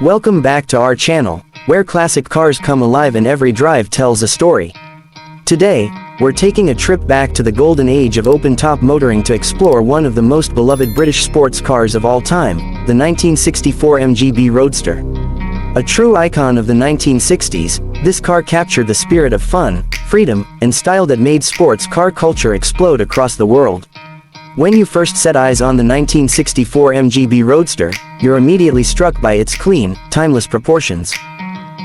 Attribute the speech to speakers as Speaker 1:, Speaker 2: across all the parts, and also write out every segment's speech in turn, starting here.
Speaker 1: Welcome back to our channel, where classic cars come alive and every drive tells a story. Today, we're taking a trip back to the golden age of open-top motoring to explore one of the most beloved British sports cars of all time, the 1964 MGB Roadster. A true icon of the 1960s, this car captured the spirit of fun, freedom, and style that made sports car culture explode across the world. When you first set eyes on the 1964 MGB Roadster, you're immediately struck by its clean, timeless proportions.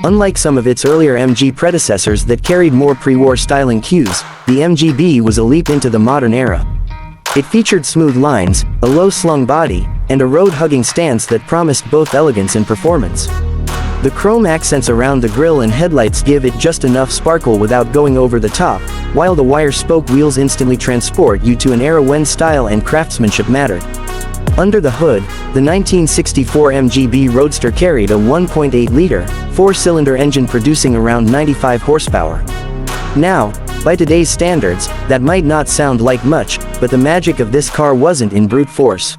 Speaker 1: Unlike some of its earlier MG predecessors that carried more pre-war styling cues, the MGB was a leap into the modern era. It featured smooth lines, a low-slung body, and a road-hugging stance that promised both elegance and performance. The chrome accents around the grille and headlights give it just enough sparkle without going over the top, while the wire-spoke wheels instantly transport you to an era when style and craftsmanship mattered. Under the hood, the 1964 MGB Roadster carried a 1.8-liter, four-cylinder engine producing around 95 horsepower. Now, by today's standards, that might not sound like much, but the magic of this car wasn't in brute force.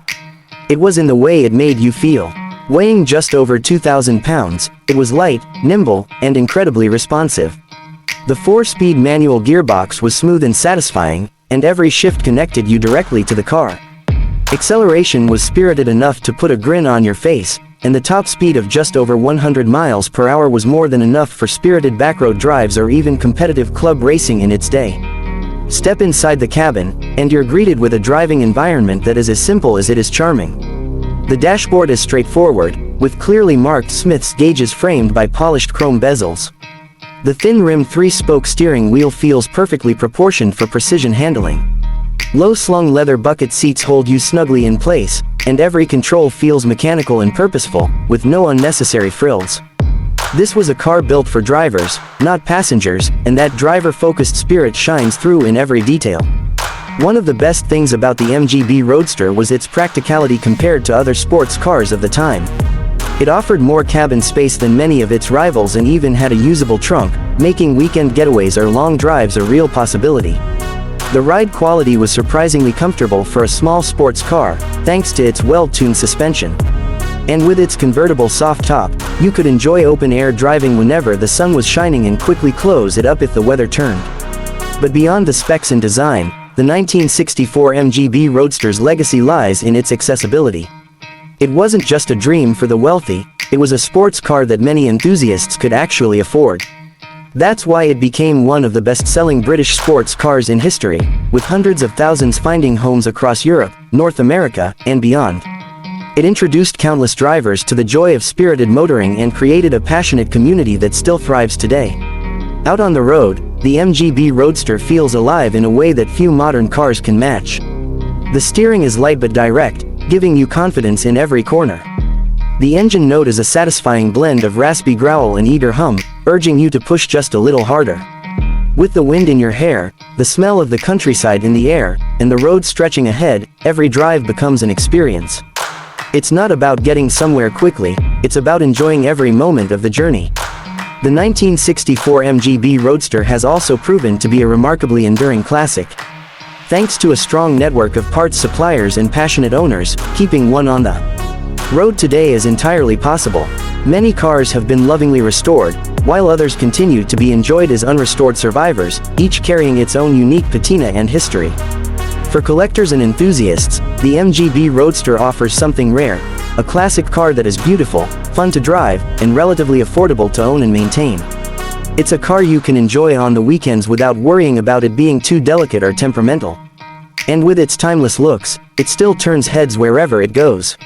Speaker 1: It was in the way it made you feel. Weighing just over 2,000 pounds, it was light, nimble, and incredibly responsive. The 4-speed manual gearbox was smooth and satisfying, and every shift connected you directly to the car. Acceleration was spirited enough to put a grin on your face, and the top speed of just over 100 miles per hour was more than enough for spirited backroad drives or even competitive club racing in its day. Step inside the cabin, and you're greeted with a driving environment that is as simple as it is charming. The dashboard is straightforward, with clearly marked Smith's gauges framed by polished chrome bezels. The thin-rimmed 3-spoke steering wheel feels perfectly proportioned for precision handling. Low-slung leather bucket seats hold you snugly in place, and every control feels mechanical and purposeful, with no unnecessary frills. This was a car built for drivers, not passengers, and that driver-focused spirit shines through in every detail. One of the best things about the MGB Roadster was its practicality compared to other sports cars of the time. It offered more cabin space than many of its rivals and even had a usable trunk, making weekend getaways or long drives a real possibility. The ride quality was surprisingly comfortable for a small sports car, thanks to its well-tuned suspension. And with its convertible soft top, you could enjoy open-air driving whenever the sun was shining and quickly close it up if the weather turned. But beyond the specs and design, the 1964 MGB Roadster's legacy lies in its accessibility. It wasn't just a dream for the wealthy, it was a sports car that many enthusiasts could actually afford. That's why it became one of the best-selling British sports cars in history, with hundreds of thousands finding homes across Europe, North America, and beyond. It introduced countless drivers to the joy of spirited motoring and created a passionate community that still thrives today. Out on the road, the MGB Roadster feels alive in a way that few modern cars can match. The steering is light but direct, giving you confidence in every corner. The engine note is a satisfying blend of raspy growl and eager hum, urging you to push just a little harder. With the wind in your hair, the smell of the countryside in the air, and the road stretching ahead, every drive becomes an experience. It's not about getting somewhere quickly, it's about enjoying every moment of the journey. The 1964 MGB Roadster has also proven to be a remarkably enduring classic. Thanks to a strong network of parts suppliers and passionate owners, keeping one on the road today is entirely possible. Many cars have been lovingly restored, while others continue to be enjoyed as unrestored survivors, each carrying its own unique patina and history. For collectors and enthusiasts, the MGB Roadster offers something rare, a classic car that is beautiful, fun to drive, and relatively affordable to own and maintain. It's a car you can enjoy on the weekends without worrying about it being too delicate or temperamental. And with its timeless looks, it still turns heads wherever it goes.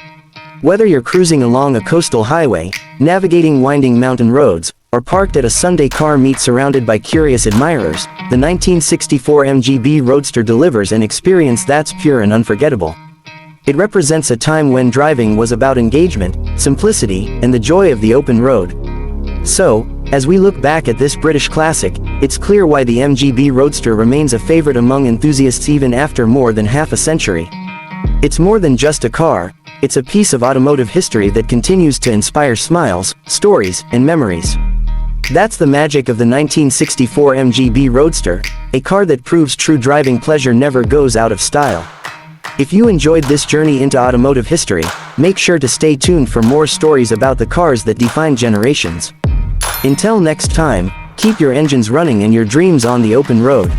Speaker 1: Whether you're cruising along a coastal highway, navigating winding mountain roads, or parked at a Sunday car meet surrounded by curious admirers, the 1964 MGB Roadster delivers an experience that's pure and unforgettable. It represents a time when driving was about engagement, simplicity, and the joy of the open road. So, as we look back at this British classic, it's clear why the MGB Roadster remains a favorite among enthusiasts even after more than half a century. It's more than just a car, it's a piece of automotive history that continues to inspire smiles, stories, and memories. That's the magic of the 1964 MGB Roadster, a car that proves true driving pleasure never goes out of style. If you enjoyed this journey into automotive history, make sure to stay tuned for more stories about the cars that define generations. Until next time, keep your engines running and your dreams on the open road.